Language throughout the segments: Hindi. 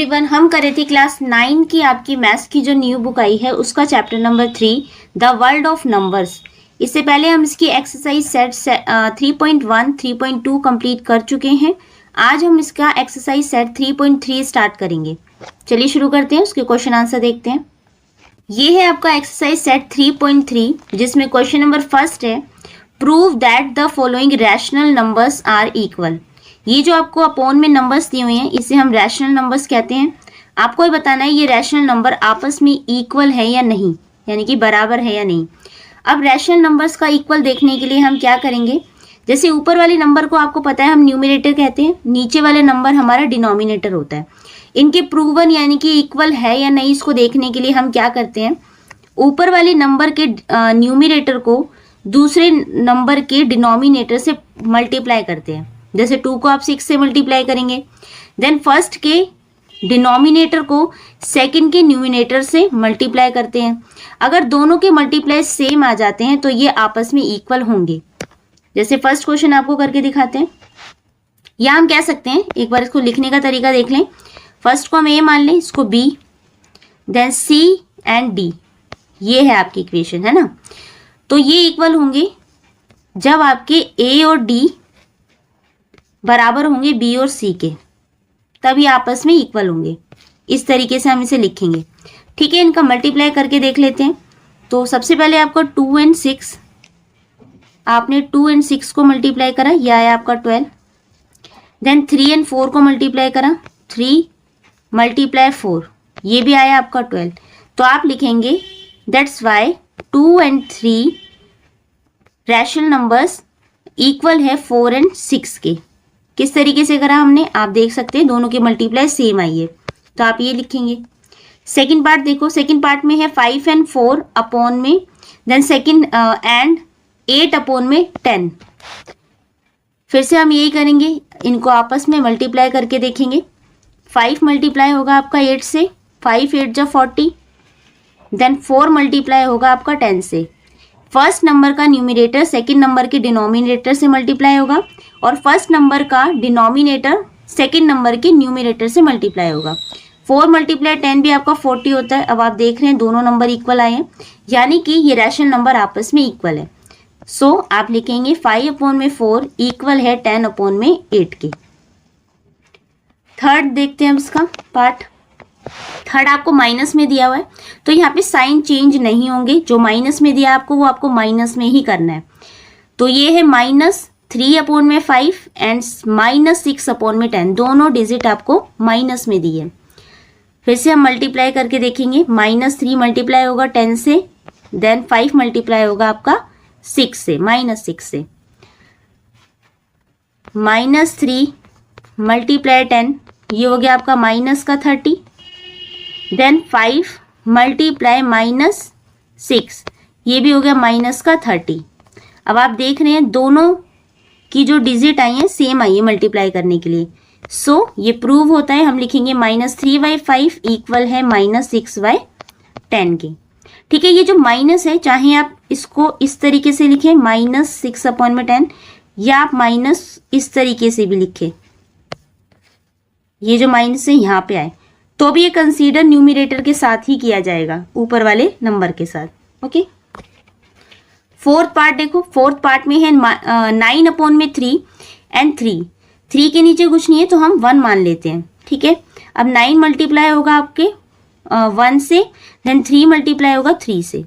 एवरीवन, हम कर रहे थे क्लास 9 की आपकी मैथ्स की जो न्यू बुक आई है उसका chapter number 3 the world of numbers. इससे पहले हम इसकी एक्सरसाइज सेट 3.1 3.2 कंप्लीट कर चुके हैं। आज हम इसका एक्सरसाइज सेट 3.3 स्टार्ट करेंगे। चलिए शुरू करते हैं, उसके क्वेश्चन आंसर देखते हैं। ये है आपका एक्सरसाइज सेट 3.3 जिसमें क्वेश्चन नंबर फर्स्ट है, prove that the following rational numbers are equal. ये जो आपको अपोन में नंबर्स दिए हुए हैं इसे हम रैशनल नंबर्स कहते हैं। आपको ये बताना है ये रैशनल नंबर आपस में इक्वल है या नहीं, यानी कि बराबर है या नहीं। अब रैशनल नंबर्स का इक्वल देखने के लिए हम क्या करेंगे, जैसे ऊपर वाले नंबर को आपको पता है हम न्यूमरेटर कहते हैं, नीचे वाले नंबर हमारा डिनोमिनेटर होता है। इनके प्रूवन यानी कि इक्वल है या नहीं इसको देखने के लिए हम क्या करते हैं, ऊपर वाले नंबर के न्यूमरेटर को दूसरे नंबर के डिनोमिनेटर से मल्टीप्लाई करते हैं। जैसे 2 को आप 6 से मल्टीप्लाई करेंगे, देन फर्स्ट के डिनोमिनेटर को सेकंड के न्यूमिनेटर से मल्टीप्लाई करते हैं। अगर दोनों के मल्टीप्लाई सेम आ जाते हैं तो ये आपस में इक्वल होंगे। जैसे फर्स्ट क्वेश्चन आपको करके दिखाते हैं, या हम कह सकते हैं, एक बार इसको लिखने का तरीका देख लें। फर्स्ट को हम ए मान लें, इसको B, then C and D, ये है आपकी इक्वेशन, है ना। तो ये इक्वल होंगे जब आपके ए और डी बराबर होंगे बी और सी के, तभी आपस में इक्वल होंगे। इस तरीके से हम इसे लिखेंगे, ठीक है। इनका मल्टीप्लाई करके देख लेते हैं। तो सबसे पहले आपका 2 एंड 6, आपने 2 एंड 6 को मल्टीप्लाई करा, यह आया आपका 12। देन 3 एंड 4 को मल्टीप्लाई करा, 3 मल्टीप्लाई 4, ये भी आया आपका 12। तो आप लिखेंगे that's why 2 and 3 rational numbers equal है 4 एंड 6 के। किस तरीके से करा हमने, आप देख सकते हैं दोनों के मल्टीप्लाई सेम आई है, तो आप ये लिखेंगे। सेकंड पार्ट देखो, सेकंड पार्ट में है 5 एंड 4 अपॉन में, देन सेकंड एंड 8 अपॉन में 10। फिर से हम यही करेंगे, इनको आपस में मल्टीप्लाई करके देखेंगे। 5 मल्टीप्लाई होगा आपका 8 से, 5 8 जा 40, देन 4 मल्टीप्लाई होगा आपका 10 से। फर्स्ट नंबर का न्यूमरेटर सेकंड नंबर के डिनोमिनेटर से मल्टीप्लाई होगा और फर्स्ट नंबर का डिनोमिनेटर सेकंड नंबर के न्यूमरेटर से मल्टीप्लाई होगा। 4 मल्टीप्लाई 10 भी आपका 40 होता है। अब आप देख रहे हैं दोनों नंबर इक्वल आए हैं, यानी कि ये रैशनल नंबर आपस में इक्वल है। सो आप लिखेंगे 5 अपॉन में 4 इक्वल है 10 अपॉन में 8 के। थर्ड देखते हैं इसका पार्ट। थर्ड आपको माइनस में दिया हुआ है, तो यहाँ पे साइन चेंज नहीं होंगे। जो माइनस में दिया आपको वो आपको माइनस में ही करना है। तो ये है -3 अपॉन में 5 एंड -6 अपॉन में 10, दोनों डिजिट आपको माइनस में दिए। फिर से हम मल्टीप्लाई करके देखेंगे। -3 मल्टीप्लाई होगा 10 से, देन 5 मल्टीप्लाई होगा आपका 6 से, -6 से। -3 मल्टीप्लाई 10, ये हो गया आपका -30, देन 5 मल्टीप्लाई -6, ये भी हो गया -30। अब आप देख रहे हैं दोनों की जो डिजिट आई है सेम आई है मल्टीप्लाई करने के लिए। सो ये प्रूव होता है। हम लिखेंगे -3/5 इक्वल है -6/10 के, ठीक है। ये जो माइनस है, चाहे आप इसको इस तरीके से लिखें -6 अपॉन में 10, या आप माइनस इस तरीके से भी लिखें, ये जो माइनस है यहाँ पे आए, तो भी ये कंसीडर न्यूमरेटर के साथ ही किया जाएगा, ऊपर वाले नंबर के साथ, ओके। फोर्थ पार्ट देखो, फोर्थ पार्ट में है 9 अपॉन में 3 एंड 3 के नीचे कुछ नहीं है तो हम 1 मान लेते हैं, ठीक है। अब 9 मल्टीप्लाई होगा आपके 1 से, देन 3 मल्टीप्लाई होगा 3 से।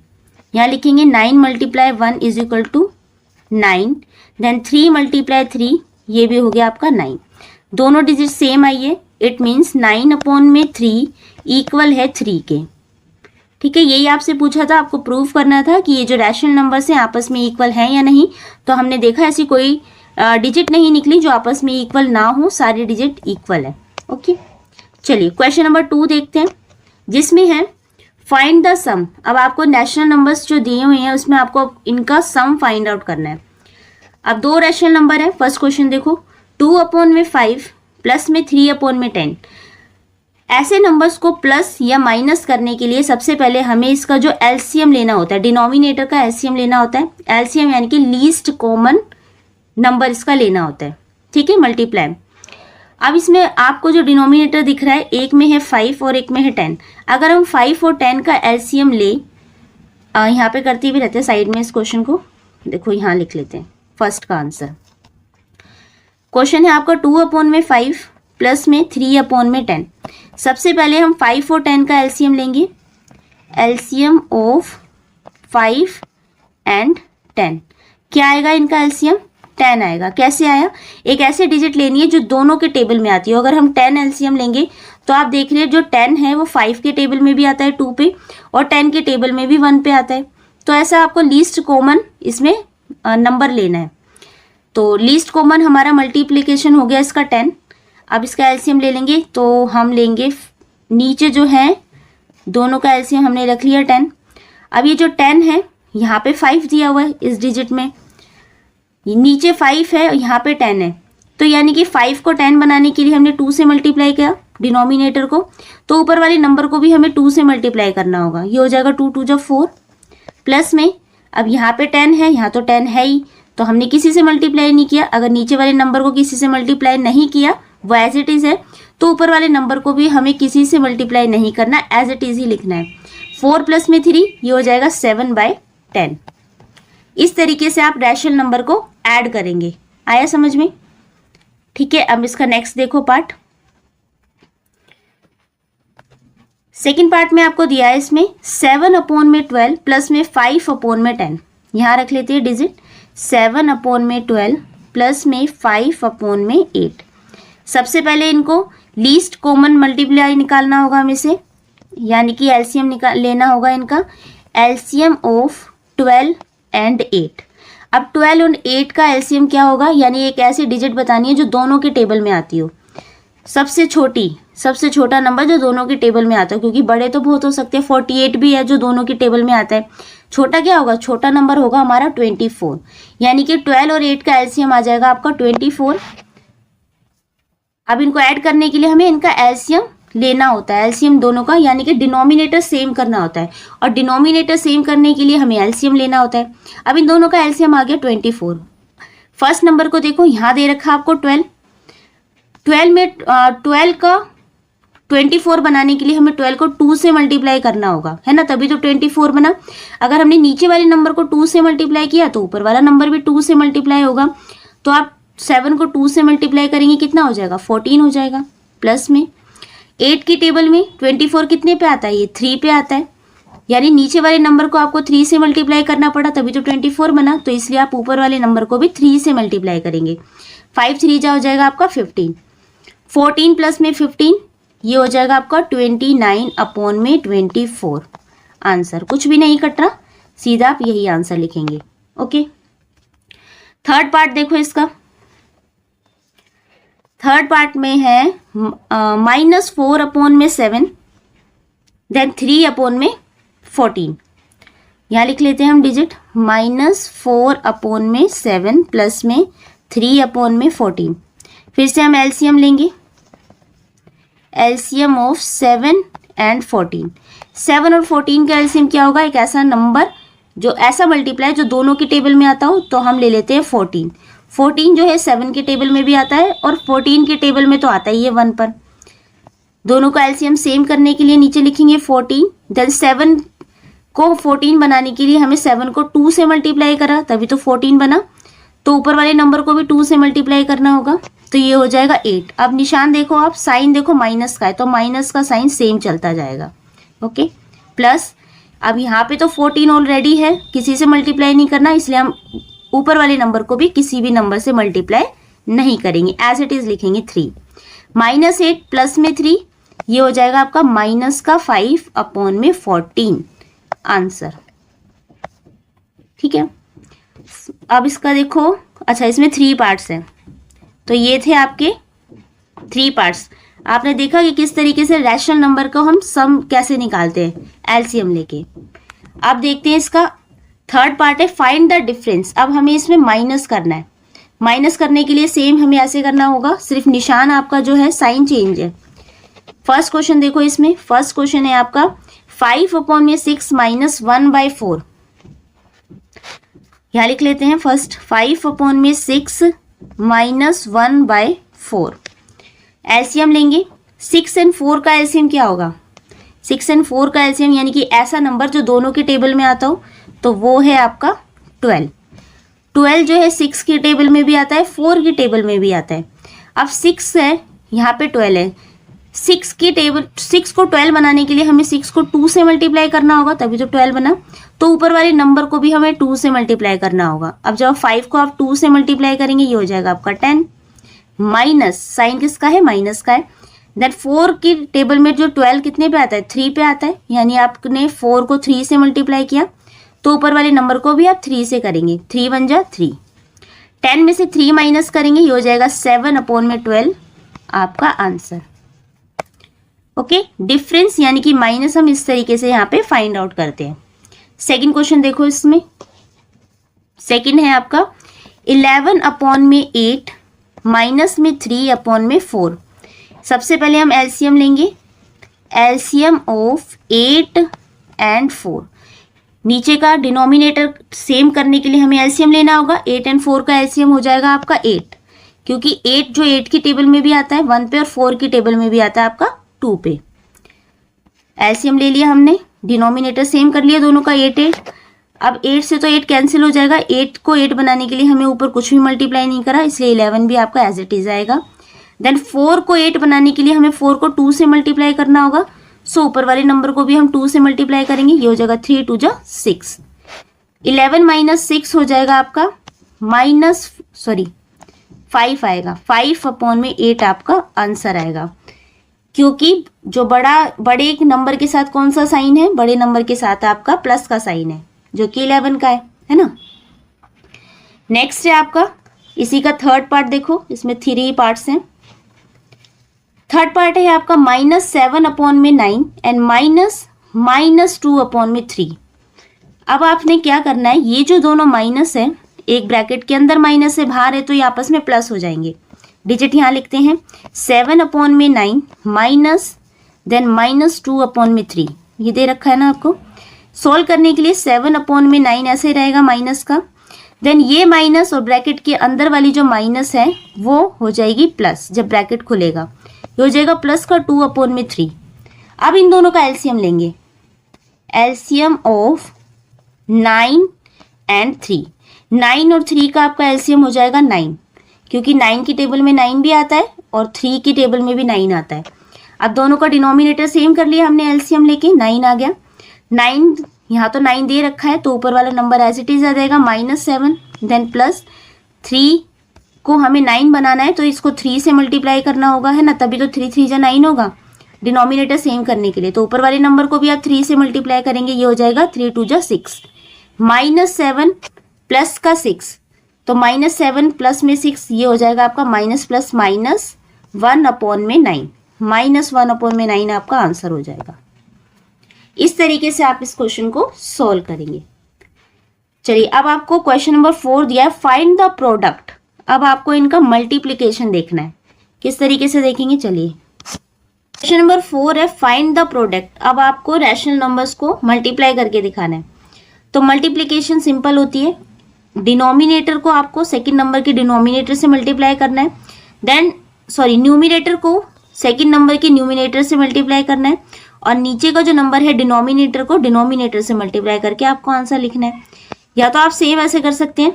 यहाँ लिखेंगे 9 multiply 1 is equal to 9, then 3 multiply 3, ये भी हो गया आपका 9। दोनों डिजिट सेम आई है, इट मीन्स 9 अपॉन में 3 इक्वल है 3 के, ठीक है। यही आपसे पूछा था, आपको प्रूव करना था कि ये जो रैशनल नंबर्स हैं आपस में इक्वल हैं या नहीं। तो हमने देखा ऐसी कोई डिजिट नहीं निकली जो आपस में इक्वल ना हो, सारे डिजिट इक्वल है, ओके। चलिए क्वेश्चन नंबर 2 देखते हैं, जिसमें है फाइंड द सम। अब आपको रैशनल नंबर्स जो दिए हुए हैं उसमें आपको इनका सम फाइंड आउट करना है। अब 2 रैशनल नंबर है। फर्स्ट क्वेश्चन देखो, 2 अपॉन में 5 प्लस में 3 अपॉन में 10। ऐसे नंबर्स को प्लस या माइनस करने के लिए सबसे पहले हमें इसका जो एलसीएम लेना होता है, डिनोमिनेटर का एलसीएम लेना होता है। एलसीएम यानी कि लीस्ट कॉमन नंबर इसका लेना होता है, ठीक है, मल्टीप्लाई। अब इसमें आपको जो डिनोमिनेटर दिख रहा है, एक में है 5 और एक में है 10। अगर हम 5 और 10 का एलसीएम ले, यहाँ पे करते भी रहते हैं साइड में, इस क्वेश्चन को देखो यहाँ लिख लेते हैं फर्स्ट का आंसर। क्वेश्चन है आपका 2/5 प्लस में 3/10। सबसे पहले हम 5 और 10 का एलसीएम लेंगे। एलसीएम ऑफ 5 एंड 10 क्या आएगा? इनका एलसीएम 10 आएगा। कैसे आया? एक ऐसे डिजिट लेनी है जो दोनों के टेबल में आती हो। अगर हम 10 एलसीएम लेंगे तो आप देख रहे हैं जो 10 है वो 5 के टेबल में भी आता है 2 पे, और 10 के टेबल में भी 1 पे आता है। तो ऐसा आपको लीस्ट कॉमन इसमें नंबर लेना है। तो लीस्ट कॉमन हमारा मल्टीप्लिकेशन हो गया इसका 10। अब इसका एलसीएम ले लेंगे तो हम लेंगे नीचे जो है दोनों का एलसीएम हमने रख लिया 10। अब ये जो 10 है यहाँ पे 5 दिया हुआ है इस डिजिट में, नीचे 5 है यहाँ पे 10 है, तो यानी कि 5 को 10 बनाने के लिए हमने 2 से मल्टीप्लाई किया डिनोमिनेटर को, तो ऊपर वाले नंबर को भी हमें 2 से मल्टीप्लाई करना होगा। ये हो जाएगा 2 2 4 प्लस में, अब यहाँ पे 10 है, यहाँ तो 10 है ही, तो हमने किसी से मल्टीप्लाई नहीं किया। अगर नीचे वाले नंबर को किसी से मल्टीप्लाई नहीं किया, वो एज इट इज़ है, तो ऊपर वाले नंबर को भी हमें किसी से मल्टीप्लाई नहीं करना, एज इट इज़ ही लिखना है। 4 प्लस में 3, ये हो जाएगा 7/10। इस तरीके से आप रैशनल नंबर को ऐड करेंगे। आया समझ में? ठीक है, अब इसका नेक्स्ट देखो पार्ट। सेकेंड पार्ट में आपको दिया है इसमें 7/12 प्लस में 5/10। यहाँ रख लेते हैं डिजिट 7/12 प्लस में 5/8। सबसे पहले इनको लीस्ट कॉमन मल्टीप्लाई निकालना होगा हमें से, यानी कि एलसीएम लेना होगा इनका। LCM of 12 and 8। अब 12 और 8 का एलसीएम क्या होगा? यानी एक ऐसी डिजिट बतानी है जो दोनों के टेबल में आती हो। सबसे छोटा नंबर जो दोनों के टेबल में आता है, क्योंकि बड़े तो बहुत हो सकते हैं, 48 भी है जो दोनों के टेबल में आता है। छोटा क्या होगा? छोटा नंबर होगा हमारा 24, यानी कि 12 और 8 का एलसीएम आ जाएगा आपका 24। अब इनको ऐड करने के लिए हमें इनका एलसीएम लेना होता है, एलसीएम दोनों का, यानी कि डिनोमिनेटर सेम करना होता है, और डिनोमिनेटर सेम करने के लिए हमें एलसीएम लेना होता है। अब इन दोनों का एलसीएम आ गया 24। फर्स्ट नंबर को देखो, यहाँ दे रखा आपको 12 में 12 का 24 बनाने के लिए हमें 12 को 2 से मल्टीप्लाई करना होगा, है ना, तभी तो 24 बना। अगर हमने नीचे वाले नंबर को 2 से मल्टीप्लाई किया तो ऊपर वाला नंबर भी 2 से मल्टीप्लाई होगा। तो आप 7 को 2 से मल्टीप्लाई करेंगे, कितना हो जाएगा? 14 हो जाएगा। प्लस में 8 की टेबल में 24 कितने पे आता है? ये 3 पे आता है, यानी नीचे वाले नंबर को आपको 3 से मल्टीप्लाई करना पड़ा, तभी तो 24 बना। तो इसलिए आप ऊपर वाले नंबर को भी 3 से मल्टीप्लाई करेंगे। 5 3 जा हो जाएगा आपका 15। 14 प्लस में 15, ये हो जाएगा आपका 29/24। आंसर कुछ भी नहीं कट रहा, सीधा आप यही आंसर लिखेंगे। ओके, थर्ड पार्ट देखो इसका। थर्ड पार्ट में है -4/7 देन 3/14। यहाँ लिख लेते हैं हम डिजिट -4/7 प्लस में 3/14। फिर से हम एलसीएम लेंगे। LCM of 7 and 14। 7 और 14 का एलसीएम क्या होगा? एक ऐसा नंबर जो ऐसा मल्टीप्लाई जो दोनों के टेबल में आता हो, तो हम ले लेते हैं 14। 14 जो है 7 के टेबल में भी आता है और 14 के टेबल में तो आता ही है 1 पर। दोनों का एलसीएम सेम करने के लिए नीचे लिखेंगे 14, देन 7 को 14 बनाने के लिए हमें 7 को 2 से मल्टीप्लाई करा, तभी तो 14 बना। तो ऊपर वाले नंबर को भी 2 से मल्टीप्लाई करना होगा, तो ये हो जाएगा 8। अब निशान देखो आप, साइन देखो माइनस का है, तो माइनस का साइन सेम चलता जाएगा। ओके, प्लस अब यहाँ पे तो 14 ऑलरेडी है, किसी से मल्टीप्लाई नहीं करना, इसलिए हम ऊपर वाले नंबर को भी किसी भी नंबर से मल्टीप्लाई नहीं करेंगे, एज इट इज लिखेंगे 3। -8 प्लस में 3, ये हो जाएगा आपका -5/14। आंसर ठीक है। अब इसका देखो, अच्छा इसमें 3 पार्ट्स हैं, तो ये थे आपके 3 पार्ट्स। आपने देखा कि किस तरीके से रैशनल नंबर को हम सम कैसे निकालते हैं एलसीएम लेके। अब देखते हैं इसका थर्ड पार्ट है फाइंड द डिफरेंस। अब हमें इसमें माइनस करना है। माइनस करने के लिए सेम हमें ऐसे करना होगा, सिर्फ निशान आपका जो है साइन चेंज है। फर्स्ट क्वेश्चन देखो, इसमें फर्स्ट क्वेश्चन है आपका 5/6 -1/4। यहाँ लिख लेते हैं फर्स्ट 5/6 -1/4। एलसीएम लेंगे, 6 और 4 का एलसीएम क्या होगा, 6 और 4 का एलसीएम यानी कि ऐसा नंबर जो दोनों के टेबल में आता हो, तो वो है आपका 12। 12 जो है 6 की टेबल में भी आता है, 4 की टेबल में भी आता है। अब 6 है, यहाँ पे 12 है, 6 को 12 बनाने के लिए हमें 6 को 2 से मल्टीप्लाई करना होगा, तभी तो 12 बना। तो ऊपर वाले नंबर को भी हमें 2 से मल्टीप्लाई करना होगा। अब जब 5 को आप 2 से मल्टीप्लाई करेंगे, ये हो जाएगा आपका 10, माइनस, साइन किसका है, माइनस का है। देन 4 की टेबल में जो 12 कितने पे आता है, 3 पे आता है, यानी आपने 4 को 3 से मल्टीप्लाई किया, तो ऊपर वाले नंबर को भी आप 3 से करेंगे, 3 1 जा 3। 10 में से 3 माइनस करेंगे, ये हो जाएगा 7/12 आपका आंसर। ओके, डिफरेंस यानी कि माइनस हम इस तरीके से यहाँ पे फाइंड आउट करते हैं। सेकंड क्वेश्चन देखो, इसमें सेकंड है आपका 11/8 माइनस में 3/4। सबसे पहले हम एलसीएम लेंगे, एलसीएम ऑफ 8 और 4। नीचे का डिनोमिनेटर सेम करने के लिए हमें एलसीएम लेना होगा। 8 और 4 का एलसीएम हो जाएगा आपका 8, क्योंकि 8 जो 8 की टेबल में भी आता है 1 पे, और 4 की टेबल में भी आता है आपका 2 पे। एलसीएम ले लिया हमने, डिनोमिनेटर सेम कर लिया दोनों का 8 8। अब 8 से तो 8 कैंसिल हो जाएगा, 8 को 8 बनाने के लिए हमें ऊपर कुछ भी मल्टीप्लाई नहीं करा, इसलिए 11 भी आपका एज इट इज आएगा। देन 4 को 8 बनाने के लिए हमें 4 को 2 से मल्टीप्लाई करना होगा, सो ऊपर वाले नंबर को भी हम 2 से मल्टीप्लाई करेंगे, ये हो जाएगा 3 2 जा 6। 11 माइनस 6 हो जाएगा आपका 5 आएगा, 5/8 आपका आंसर आएगा। क्योंकि जो बड़े एक नंबर के साथ कौन सा साइन है, बड़े नंबर के साथ आपका प्लस का साइन है, जो कि 11 का है ना। नेक्स्ट है आपका इसी का थर्ड पार्ट, देखो इसमें 3 पार्ट्स हैं। थर्ड पार्ट है आपका -7/9 एंड -2/3। अब आपने क्या करना है, ये जो दोनों माइनस है, एक ब्रैकेट के अंदर माइनस है, बाहर है, तो ये आपस में प्लस हो जाएंगे। डिजिट यहाँ लिखते हैं, 7/9 माइनस देन -2/3, ये दे रखा है ना आपको। सोल्व करने के लिए 7/9 ऐसे रहेगा माइनस का, देन ये माइनस और ब्रैकेट के अंदर वाली जो माइनस है वो हो जाएगी प्लस, जब ब्रैकेट खुलेगा ये हो जाएगा प्लस का 2/3। अब इन दोनों का एलसीएम लेंगे, एलसीएम ऑफ 9 और 3। 9 और 3 का आपका एलसीएम हो जाएगा 9, क्योंकि 9 की टेबल में 9 भी आता है और 3 की टेबल में भी 9 आता है। अब दोनों का डिनोमिनेटर सेम कर लिया हमने, एलसीएम लेके 9 आ गया। 9 यहाँ तो 9 दे रखा है, तो ऊपर वाला नंबर एज इट इज आ जाएगा -7 देन +3 को हमें 9 बनाना है, तो इसको 3 से मल्टीप्लाई करना होगा, है ना, तभी तो 3 3 जा 9 होगा डिनोमिनेटर सेम करने के लिए। तो ऊपर वाले नंबर को भी आप 3 से मल्टीप्लाई करेंगे, ये हो जाएगा 3 2 जा 6, -7 प्लस का 6, तो -7 प्लस में 6, ये हो जाएगा आपका माइनस प्लस माइनस 1/9, -1/9 आपका आंसर हो जाएगा। इस तरीके से आप इस क्वेश्चन को सॉल्व करेंगे। चलिए, अब आपको क्वेश्चन नंबर 4 दिया है, फाइंड द प्रोडक्ट। अब आपको इनका मल्टीप्लिकेशन देखना है, किस तरीके से देखेंगे। चलिए, क्वेश्चन नंबर 4 है फाइंड द प्रोडक्ट। अब आपको रैशनल नंबर्स को मल्टीप्लाई करके दिखाना है। तो मल्टीप्लिकेशन सिंपल होती है, डिनोमिनेटर को आपको सेकंड नंबर के डिनोमिनेटर से मल्टीप्लाई करना है, न्यूमिनेटर को सेकंड नंबर के न्यूमिनेटर से मल्टीप्लाई करना है, और नीचे का जो नंबर है डिनोमिनेटर को डिनोमिनेटर से मल्टीप्लाई करके आपको आंसर लिखना है। या तो आप सेम ऐसे कर सकते हैं,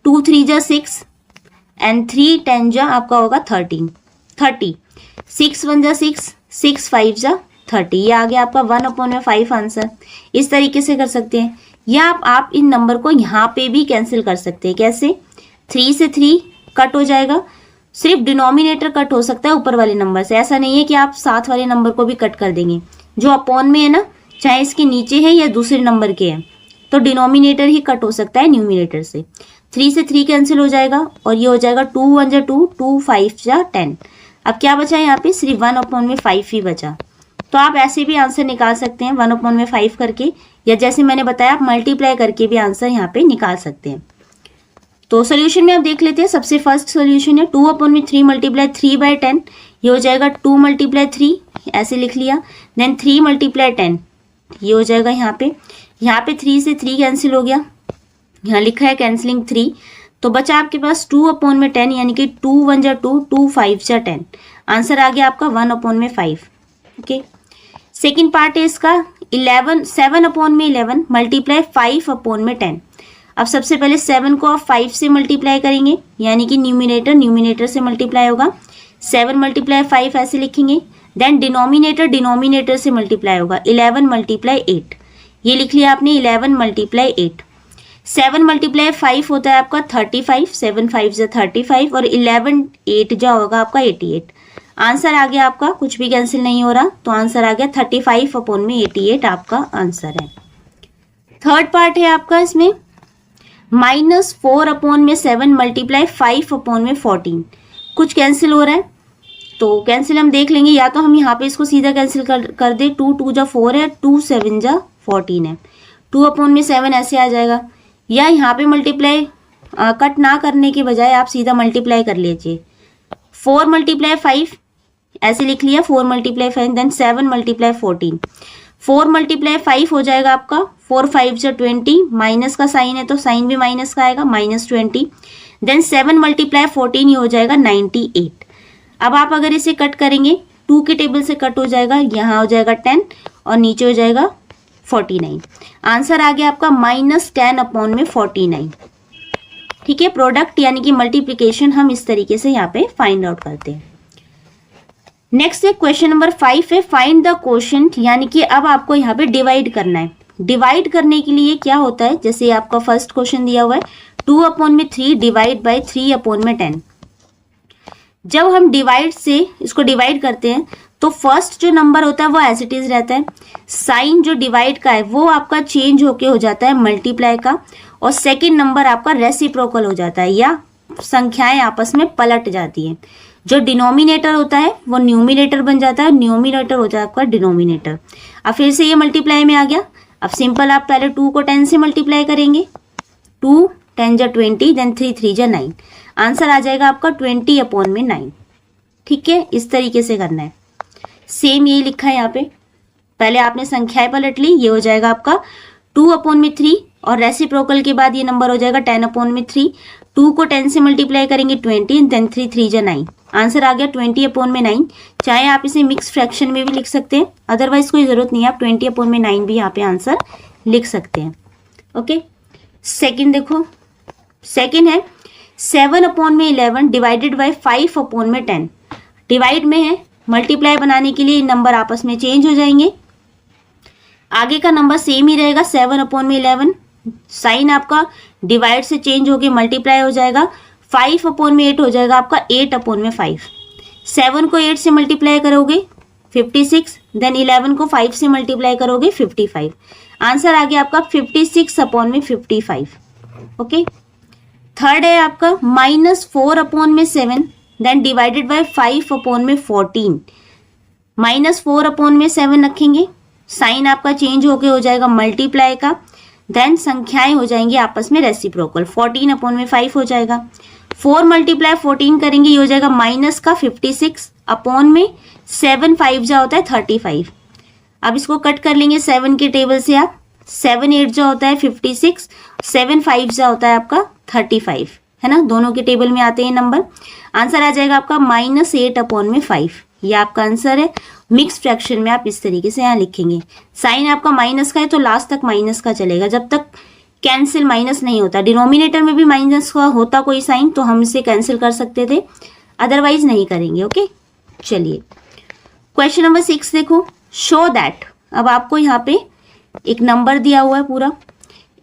2 3 जा 6 एंड 3 10 जा आपका होगा 30, 6 1 जा 6, 6 5 जा 30, ये आ गया आपका 1/5 आंसर। इस तरीके से कर सकते हैं, या आप इन नंबर को यहाँ पे भी कैंसिल कर सकते हैं। कैसे, 3 से 3 कट हो जाएगा, सिर्फ डिनोमिनेटर कट हो सकता है ऊपर वाले नंबर से, ऐसा नहीं है कि आप साथ वाले नंबर को भी कट कर देंगे। जो अपॉन में है ना, चाहे इसके नीचे है या दूसरे नंबर के हैं, तो डिनोमिनेटर ही कट हो सकता है न्यूमिनेटर से। 3 से 3 कैंसिल हो जाएगा, और ये हो जाएगा 2 1 जा 2, 2 5 जा 10। अब क्या बचा यहाँ पे, सिर्फ 1/5 ही बचा। तो आप ऐसे भी आंसर निकाल सकते हैं 1/5 करके, या जैसे मैंने बताया आप मल्टीप्लाई करके भी आंसर यहाँ पे निकाल सकते हैं। तो सोल्यूशन में आप देख लेते हैं। सबसे फर्स्ट सोल्यूशन है 2/3 मल्टीप्लाई 3/10, ये हो जाएगा 2 × 3, ऐसे लिख लिया। देन 3 × 10, ये हो जाएगा यहाँ पे 3 से 3 कैंसिल हो गया, यहाँ लिखा है कैंसिलिंग 3, तो बचा आपके पास 2/10 यानी कि 2 1 जा 2, 2 5 जा 10। आंसर आ गया आपका 1/5। ओके, सेकेंड पार्ट है इसका 7/11 मल्टीप्लाई 5/10। अब सबसे पहले 7 को आप 5 से मल्टीप्लाई करेंगे, यानी कि न्यूमिनेटर से मल्टीप्लाई होगा। 7 × 5 ऐसे लिखेंगे। देन डिनोमिनेटर से मल्टीप्लाई होगा। 11 × 8, ये लिख लिया आपने 11 × 8। 7 × 5 होता है आपका 35, 7 5 जा 35 और 11 8 जा होगा आपका 88। आंसर आ गया आपका, कुछ भी कैंसिल नहीं हो रहा, तो आंसर आ गया 35/88 आपका आंसर है। थर्ड पार्ट है आपका इसमें -4/7 मल्टीप्लाई 5/14। कुछ कैंसिल हो रहा है तो कैंसिल हम देख लेंगे, या तो हम यहाँ पे इसको सीधा कैंसिल कर दे। 2 2 जा 4 है, 2 7 जा 14 है, 2/7 ऐसे आ जाएगा। या यहाँ पे मल्टीप्लाई कट ना करने के बजाय आप सीधा मल्टीप्लाई कर लीजिए। 4 × 5 ऐसे लिख लिया, 4 × 5 देन 7 × 14। 4 × 5 हो जाएगा आपका 4 5 जा 20, माइनस का साइन है तो साइन भी माइनस का आएगा, -20। देन 7 × 14 ये हो जाएगा 98। अब आप अगर इसे कट करेंगे 2 के टेबल से कट हो जाएगा, यहाँ हो जाएगा 10 और नीचे हो जाएगा 49। आंसर आ गया आपका -10/49। ठीक है, प्रोडक्ट यानी कि मल्टीप्लिकेशन हम इस तरीके से यहाँ पे फाइंड आउट करते हैं। नेक्स्ट है क्वेश्चन नंबर 5 है फाइंड द क्वोशंट, यानी कि अब आपको यहाँ पे डिवाइड करना है। डिवाइड करने के लिए क्या होता है, जैसे आपका फर्स्ट क्वेश्चन दिया हुआ है 2/3 डिवाइड बाई 3/10। जब हम डिवाइड से इसको डिवाइड करते हैं तो फर्स्ट जो नंबर होता है वो एज इट इज रहता है। साइन जो डिवाइड का है वो आपका चेंज होके हो जाता है मल्टीप्लाई का, और सेकंड नंबर आपका रेसिप्रोकल हो जाता है, या संख्याएं आपस में पलट जाती हैं। जो डिनोमिनेटर होता है वो न्यूमिनेटर बन जाता है, न्यूमिनेटर हो जाता है आपका डिनोमिनेटर। अब फिर से ये मल्टीप्लाई में आ गया। अब सिंपल आप पहले 2 को 10 से मल्टीप्लाई करेंगे, 2 10 जा 20, देन 3 3 जा 9। आंसर आ जाएगा आपका 20/9। ठीक है, इस तरीके से करना है। सेम यही लिखा है यहाँ पे, पहले आपने संख्याएं पलट ली, ये हो जाएगा आपका 2/3 और रेसिप्रोकल के बाद ये नंबर हो जाएगा 10/3। 2 को 10 से मल्टीप्लाई करेंगे 20, देन 3 3 जा 9। आंसर आ गया 20/9। चाहे आप इसे मिक्स फ्रैक्शन में भी लिख सकते हैं, अदरवाइज कोई जरूरत नहीं है, आप 20/9 भी यहाँ पे आंसर लिख सकते हैं। ओके, सेकेंड देखो, सेकेंड है 7/11 डिवाइडेड बाई 5/10। डिवाइड में है, मल्टीप्लाई बनाने के लिए नंबर आपस में चेंज हो जाएंगे। आगे का नंबर सेम ही रहेगा 7/11, साइन आपका डिवाइड से चेंज होके मल्टीप्लाई हो जाएगा। 5/8 हो जाएगा आपका 8/5। 7 को 8 से मल्टीप्लाई करोगे 56, देन 11 को 5 से मल्टीप्लाई करोगे 55। आंसर आ गया आपका 56/55। ओके, थर्ड है आपका -4/7 देन डिवाइडेड बाय 5/14। -4/7 रखेंगे, साइन आपका चेंज होके हो जाएगा मल्टीप्लाई का, देन संख्याएं हो जाएंगी आपस में रेसिप्रोकल, 14/5 हो जाएगा। 4 × 14 करेंगे, ये हो जाएगा माइनस का 56/7 5 जा होता है 35। अब इसको कट कर लेंगे 7 के टेबल से आप, 7 8 जा होता है 56, 7 5 जा होता है आपका 35, है ना, दोनों के टेबल में आते हैं नंबर। आंसर आ जाएगा आपका -8/5। ये आपका आंसर है। मिक्स फ्रैक्शन में आप इस तरीके से यहाँ लिखेंगे, साइन आपका माइनस का है तो लास्ट तक माइनस का चलेगा, जब तक कैंसिल माइनस नहीं होता। डिनोमिनेटर में भी माइनस का होता कोई साइन तो हम इसे कैंसिल कर सकते थे, अदरवाइज नहीं करेंगे। ओके, चलिए क्वेश्चन नंबर 6 देखो, शो दैट। अब आपको यहाँ पे एक नंबर दिया हुआ है पूरा,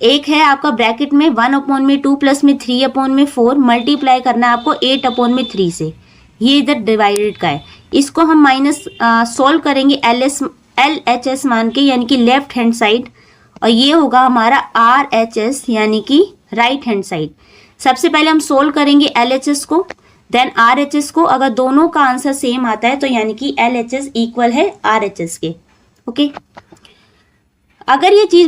एक है आपका ब्रैकेट में 1/2 प्लस में 3/4 मल्टीप्लाई करना है आपको 8/3 से। ये इधर डिवाइडेड का है, इसको हम माइनस सॉल्व करेंगे LHS मान के, यानी कि लेफ्ट हैंड साइड, और ये होगा हमारा RHS यानी कि राइट हैंड साइड। सबसे पहले हम सोल्व करेंगे LHS को, देन RHS को। अगर दोनों का आंसर सेम आता है तो यानी कि LHS इक्वल है RHS के। ओके, अगर ये चीज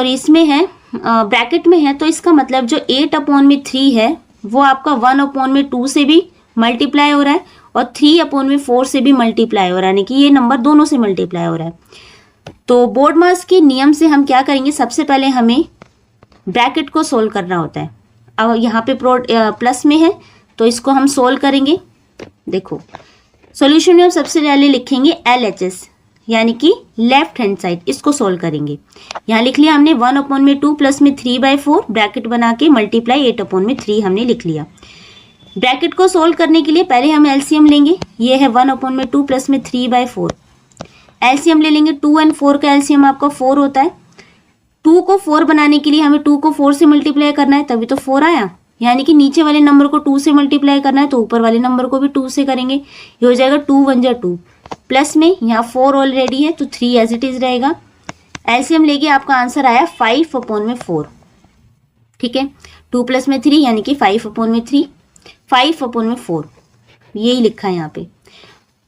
इसमें है ब्रैकेट में है, तो इसका मतलब जो 8/3 है वो आपका 1/2 से भी मल्टीप्लाई हो रहा है और 3/4 से भी मल्टीप्लाई हो रहा है, यानी कि ये नंबर दोनों से मल्टीप्लाई हो रहा है। तो बोर्डमास के नियम से हम क्या करेंगे, सबसे पहले हमें ब्रैकेट को सोल्व करना होता है। अब यहाँ पे प्लस में है तो इसको हम सोल्व करेंगे। देखो सॉल्यूशन में हम सबसे पहले लिखेंगे LHS यानी कि लेफ्ट हैंड साइड, इसको सोल्व करेंगे। यहाँ लिख लिया हमने 1/2 प्लस में 3/4 ब्रैकेट बना के मल्टीप्लाई 8/3 हमने लिख लिया। ब्रैकेट को सोल्व करने के लिए पहले हम एलसीएम लेंगे। ये है 1/2 प्लस में 3/4। एलसीएम ले लेंगे, 2 और 4 का एलसीएम आपका 4 होता है। 2 को 4 बनाने के लिए हमें 2 को 4 से मल्टीप्लाई करना है, तभी तो 4 आया। यानी कि नीचे वाले नंबर को 2 से मल्टीप्लाई करना है तो ऊपर वाले नंबर को भी 2 से करेंगे। ये हो जाएगा 2 1 जा 2 प्लस में यहाँ 4 ऑलरेडी है तो 3 एज इट इज रहेगा। एलसीएम लेके आपका आंसर आया 5/4। ठीक है, 2 प्लस में 3 यानी कि 5/3, 5/4 यही लिखा है यहाँ पे।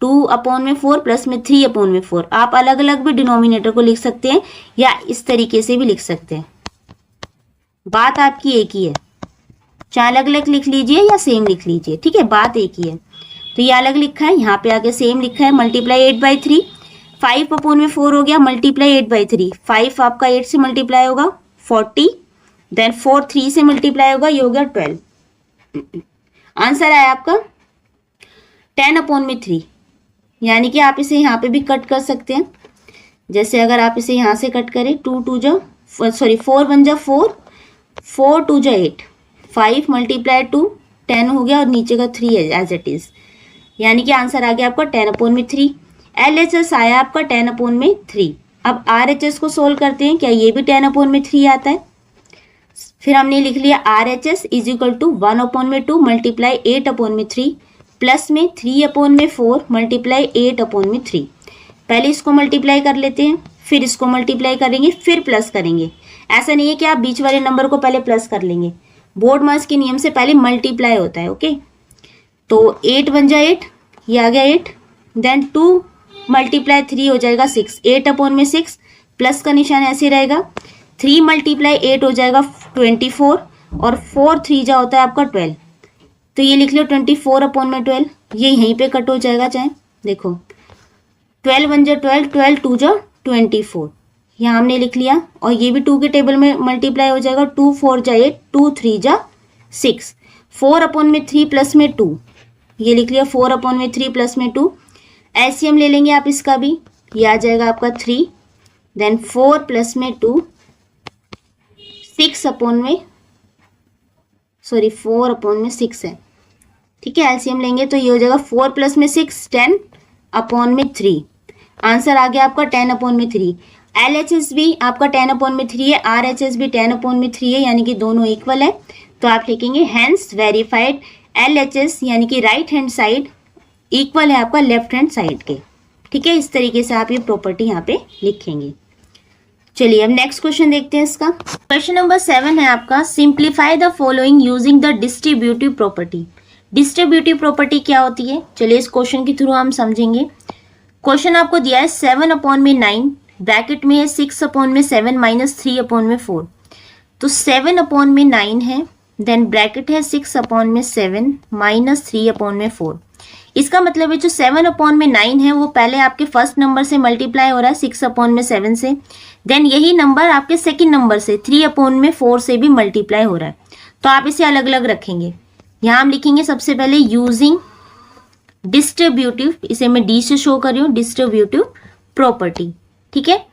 2/4 प्लस में 3/4। आप अलग अलग भी डिनोमिनेटर को लिख सकते हैं या इस तरीके से भी लिख सकते हैं, बात आपकी एक ही है। चाहे अलग अलग लिख लीजिए या सेम लिख लीजिए, ठीक है, बात एक ही है। तो ये अलग लिखा है, यहाँ पे आगे सेम लिखा है। मल्टीप्लाई 8/3, 5/4 हो गया मल्टीप्लाई 8/3। 5 आपका 8 से मल्टीप्लाई होगा 40, देन 4 3 से मल्टीप्लाई होगा, ये हो गया 12। आंसर आया आपका 10/3। यानी कि आप इसे यहाँ पे भी कट कर सकते हैं। जैसे अगर आप इसे यहाँ से कट करें, 4 1 जा 4, 4 2 जा 8, 5 मल्टीप्लाई 2 10 हो गया और नीचे का 3 है एज इट इज। यानी कि आंसर आ गया आपका 10/3। LHS आया आपका 10/3। अब RHS को सोल्व करते हैं, क्या ये भी 10/3 आता है? फिर हमने लिख लिया RHS is equal to 1/2 multiply 8/3 plus में 3/4 मल्टीप्लाई 8/3। पहले इसको मल्टीप्लाई कर लेते हैं, फिर इसको मल्टीप्लाई करेंगे, फिर प्लस करेंगे। ऐसा नहीं है कि आप बीच वाले नंबर को पहले प्लस कर लेंगे, बोर्ड मास के नियम से पहले मल्टीप्लाई होता है। ओके, तो 8 1 जा 8, ये आ गया 8, देन 2 मल्टीप्लाई 3 हो जाएगा 6, 8/6 प्लस का निशान ऐसे रहेगा। 3 मल्टीप्लाई 8 हो जाएगा 24 और 4 3 जा होता है आपका 12। तो ये लिख लो 24/12, ये यहीं पे कट हो जाएगा। चाहे देखो 12 1 जा 12, 12 2 जा 24, यहाँ हमने लिख लिया। और ये भी 2 के टेबल में मल्टीप्लाई हो जाएगा। 2 4 जा 8, 2 3 जा 6, 4/3 प्लस में 2, ये लिख लिया 4/3 प्लस में 2। एलसीएम ले लेंगे आप इसका भी, ये आ जाएगा आपका 3, देन 4 प्लस में 2 4/6 है। ठीक है, एलसीएम लेंगे तो ये हो जाएगा 4 प्लस में 6 10/3। आंसर आ गया आपका 10/3। LHS भी आपका 10/3 है, RHS भी 10/3 है, यानी कि दोनों इक्वल है। तो आप लिखेंगे हेंस वेरीफाइड LHS यानी कि राइट हैंड साइड इक्वल है आपका लेफ्ट हैंड साइड के। ठीक है, इस तरीके से आप ये प्रॉपर्टी यहाँ पे लिखेंगे। चलिए अब नेक्स्ट क्वेश्चन देखते हैं इसका। क्वेश्चन नंबर 7 है आपका, simplify the following using the distributive property. Distributive property क्या होती है, चलिए इस क्वेश्चन के थ्रू हम समझेंगे। क्वेश्चन आपको दिया है 7/9, ब्रैकेट में है 6/7 माइनस 3/4। तो 7/9 है, देन ब्रैकेट है 6/7 माइनस 3/4। इसका मतलब है जो 7/9 है वो पहले आपके फर्स्ट नंबर से मल्टीप्लाई हो रहा है 6/7 से, देन यही नंबर आपके सेकंड नंबर से 3/4 से भी मल्टीप्लाई हो रहा है। तो आप इसे अलग अलग रखेंगे। यहाँ हम लिखेंगे सबसे पहले यूजिंग डिस्ट्रीब्यूटिव, इसे मैं डी से शो कर रही हूँ, डिस्ट्रीब्यूटिव प्रॉपर्टी। ठीक है,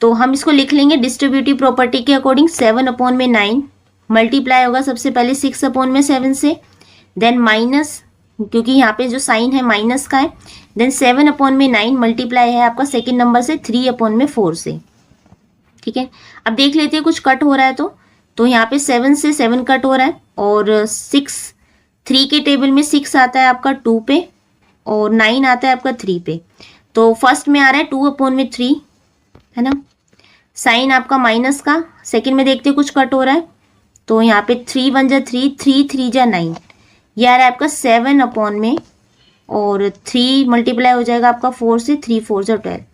तो हम इसको लिख लेंगे डिस्ट्रीब्यूटिव प्रॉपर्टी के अकॉर्डिंग। 7/9 मल्टीप्लाई होगा सबसे पहले 6/7 से, देन माइनस, क्योंकि यहाँ पे जो साइन है माइनस का है, देन 7/9 मल्टीप्लाई है आपका सेकंड नंबर से 3/4 से। ठीक है, अब देख लेते हैं कुछ कट हो रहा है तो यहाँ पे 7 से 7 कट हो रहा है और 3 के टेबल में 6 आता है आपका 2 पे और 9 आता है आपका 3 पे। तो फर्स्ट में आ रहा है 2/3 है ना, साइन आपका माइनस का। सेकंड में देखते हैं कुछ कट हो रहा है, तो यहाँ पे 3 1 जा 3, 3 3 जा 9, ये आ रहा है आपका 7 में और 3 मल्टीप्लाई हो जाएगा आपका 4 से, 3 4 जा 12।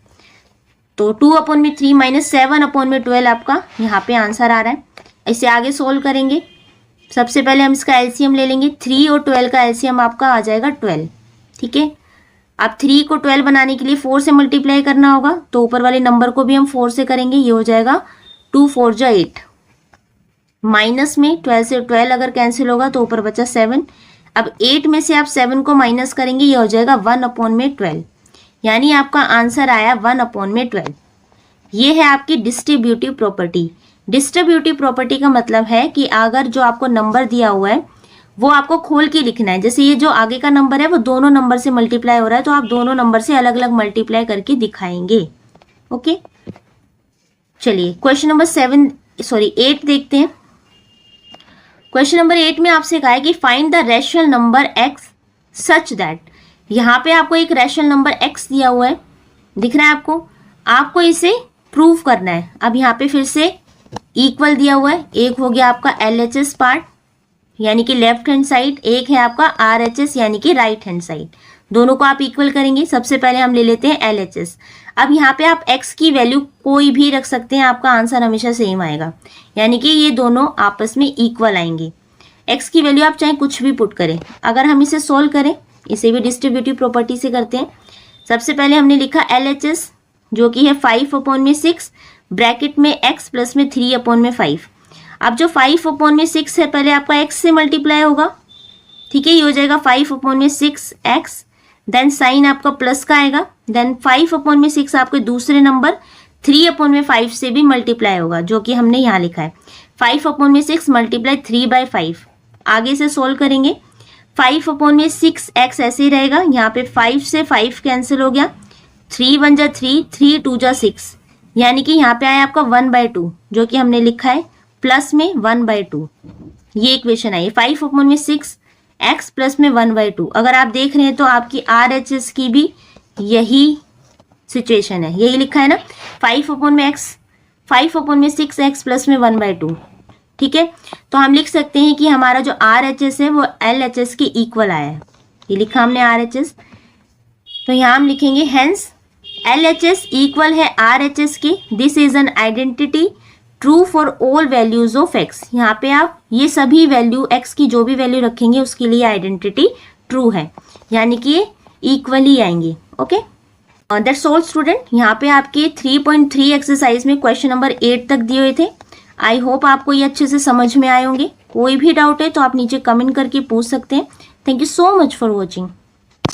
तो 2/3 माइनस 7/12 आपका यहाँ पे आंसर आ रहा है। इसे आगे सोल्व करेंगे। सबसे पहले हम इसका एलसीएम ले लेंगे। 3 और 12 का एलसीएम आपका आ जाएगा 12। ठीक है, अब 3 को 12 बनाने के लिए 4 से मल्टीप्लाई करना होगा, तो ऊपर वाले नंबर को भी हम 4 से करेंगे। ये हो जाएगा 2 4 जा 8। माइनस में 12 से 12 अगर कैंसिल होगा तो ऊपर बचा 7। अब 8 में से आप 7 को माइनस करेंगे, ये हो जाएगा 1/12, यानी आपका आंसर आया 1/12। ये है आपकी डिस्ट्रीब्यूटिव प्रॉपर्टी। डिस्ट्रीब्यूटिव प्रॉपर्टी का मतलब है कि अगर जो आपको नंबर दिया हुआ है वो आपको खोल के लिखना है। जैसे ये जो आगे का नंबर है वो दोनों नंबर से मल्टीप्लाई हो रहा है, तो आप दोनों नंबर से अलग अलग मल्टीप्लाई करके दिखाएंगे। ओके, चलिए क्वेश्चन नंबर 8 देखते हैं। क्वेश्चन नंबर 8 में आपसे कहा है कि find the rational number x such that. यहाँ पे आपको एक रैशनल नंबर x दिया हुआ है, दिख रहा है आपको इसे प्रूव करना है। अब यहाँ पे फिर से इक्वल दिया हुआ है, एक हो गया आपका LHS पार्ट यानी कि लेफ्ट हैंड साइड, एक है आपका RHS यानी कि राइट हैंड साइड। दोनों को आप इक्वल करेंगे। सबसे पहले हम ले लेते हैं LHS। अब यहाँ पे आप x की वैल्यू कोई भी रख सकते हैं, आपका आंसर हमेशा सेम आएगा, यानी कि ये दोनों आपस में इक्वल आएंगे। x की वैल्यू आप चाहे कुछ भी पुट करें। अगर हम इसे सोल्व करें, इसे भी डिस्ट्रीब्यूटिव प्रॉपर्टी से करते हैं। सबसे पहले हमने लिखा LHS जो कि है 5/6 ब्रैकेट में x प्लस में 3/5। अब जो 5/6 है पहले आपका x से मल्टीप्लाई होगा, ठीक है, ये हो जाएगा 5/6x, देन साइन आपका प्लस का आएगा, देन 5/6 आपके दूसरे नंबर 3/5 से भी मल्टीप्लाई होगा, जो कि हमने यहाँ लिखा है 5/6 मल्टीप्लाई 3/5। आगे से सोल्व करेंगे, 5/6x ऐसे ही रहेगा, यहाँ पे 5 से 5 कैंसिल हो गया, 3 1 जा 3, 3 2 जा 6, यानी कि यहाँ पे आया आपका 1/2, जो कि हमने लिखा है प्लस में 1/2। ये इक्वेशन आई 5/6x प्लस में 1/2। अगर आप देख रहे हैं तो आपकी RHS की भी यही सिचुएशन है, यही लिखा है ना, 5/6x प्लस में 1/2। ठीक है, तो हम लिख सकते हैं कि हमारा जो RHS है वो LHS के इक्वल आया है। ये लिखा हमने RHS, तो यहाँ हम लिखेंगे हेंस LHS इक्वल है RHS के। This is an identity true for all values of x। यहाँ पे आप ये सभी वैल्यू x की जो भी वैल्यू रखेंगे उसके लिए आइडेंटिटी ट्रू है, यानी कि ये इक्वली आएंगे। Okay, that's all student. यहाँ पे आपके 3.3 एक्सरसाइज में क्वेश्चन नंबर 8 तक दिए हुए थे। आई होप आपको ये अच्छे से समझ में आए होंगे। कोई भी डाउट है तो आप नीचे कमेंट करके पूछ सकते हैं। Thank you so much for watching.